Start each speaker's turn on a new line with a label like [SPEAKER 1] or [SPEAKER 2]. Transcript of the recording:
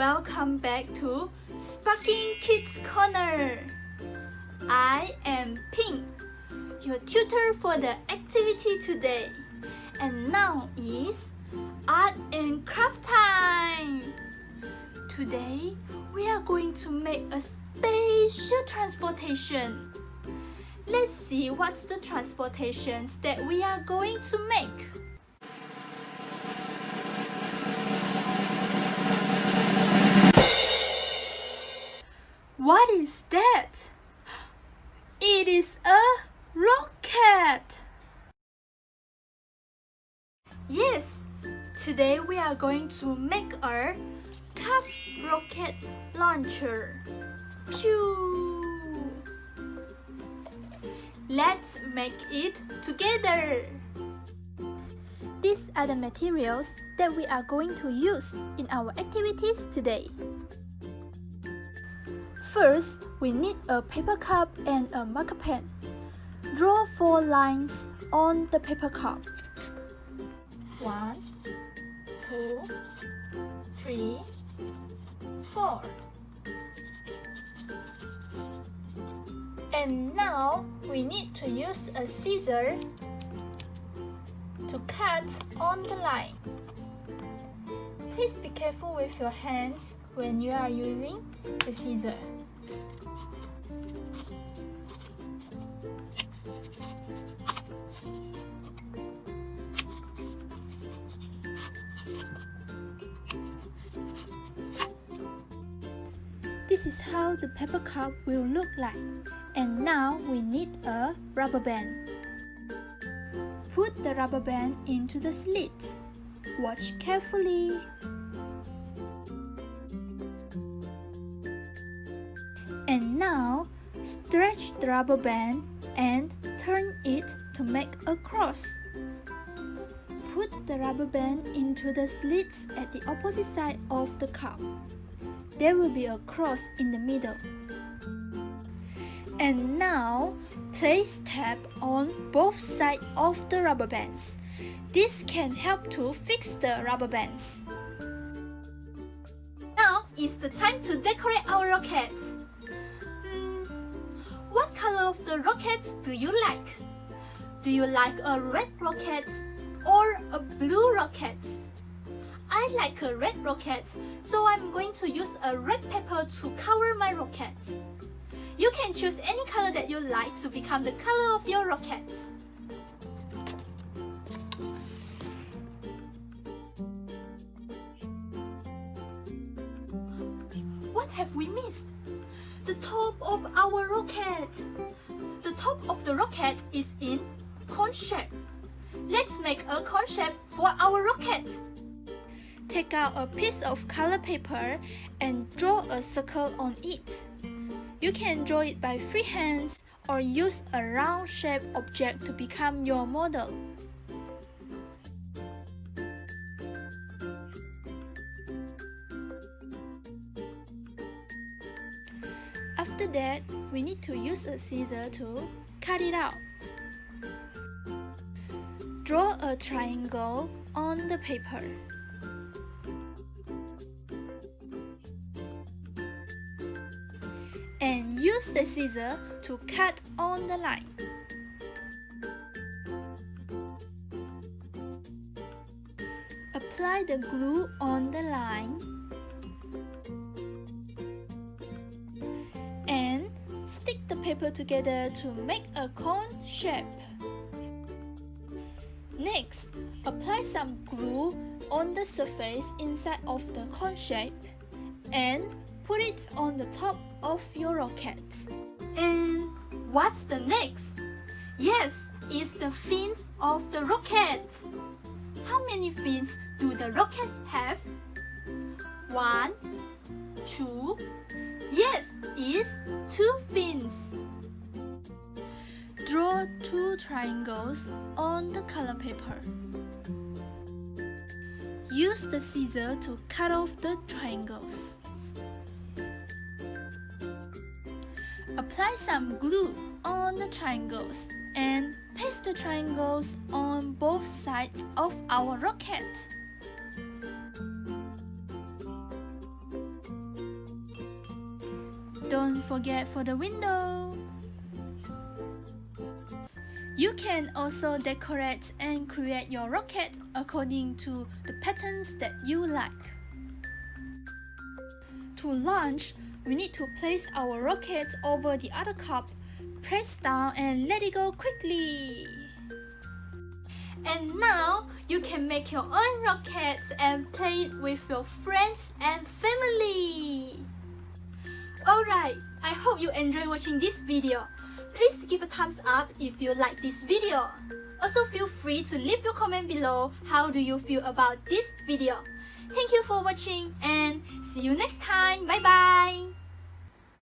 [SPEAKER 1] Welcome back to Sparking Kids Corner. I am Pink, your tutor for the activity today. And now is art and craft time. Today we are going to make a special transportation. Let's see what's the transportations that we are going to make. What is that? It is a rocket! Yes, today we are going to make a cup rocket launcher. Pew! Let's make it together. These are the materials that we are going to use in our activities today. First, we need a paper cup and a marker pen. Draw 4 lines on the paper cup. 1, 2, 3, 4. And now we need to use a scissor to cut on the line. Please be careful with your hands when you are using the scissor. This is how the paper cup will look like. And now we need a rubber band. Put the rubber band into the slits. Watch carefully. And now stretch the rubber band and turn it to make a cross. Put the rubber band into the slits at the opposite side of the cup. There will be a cross in the middle. And now, place tape on both sides of the rubber bands. This can help to fix the rubber bands. Now it's the time to decorate our rockets. What color of the rockets do you like? Do you like a red rocket or a blue rocket? I like a red rocket, so I'm going to use a red paper to cover my rocket. You can choose any color that you like to become the color of your rocket. What have we missed? The top of our rocket. The top of the rocket is in cone shape. Let's make a cone shape for our rocket. Take out a piece of color paper and draw a circle on it. You can draw it by freehand or use a round-shaped object to become your model. After that, we need to use a scissor to cut it out. Draw a triangle on the paper. And use the scissor to cut on the line. Apply the glue on the line and stick the paper together to make a cone shape. Next, apply some glue on the surface inside of the cone shape and put it on the top of your rocket. And what's the next? Yes, it's the fins of the rocket. How many fins do the rocket have? 1, 2. Yes, it's 2 fins. Draw 2 triangles on the color paper. Use the scissor to cut off the triangles. Apply some glue on the triangles and paste the triangles on both sides of our rocket. Don't forget for the window. You can also decorate and create your rocket according to the patterns that you like. To launch, we need to place our rocket over the other cup, press down and let it go quickly. And now, you can make your own rockets and play it with your friends and family. Alright, I hope you enjoy watching this video. Please give a thumbs up if you like this video. Also feel free to leave your comment below how do you feel about this video. Thank you for watching and see you next time. Bye bye!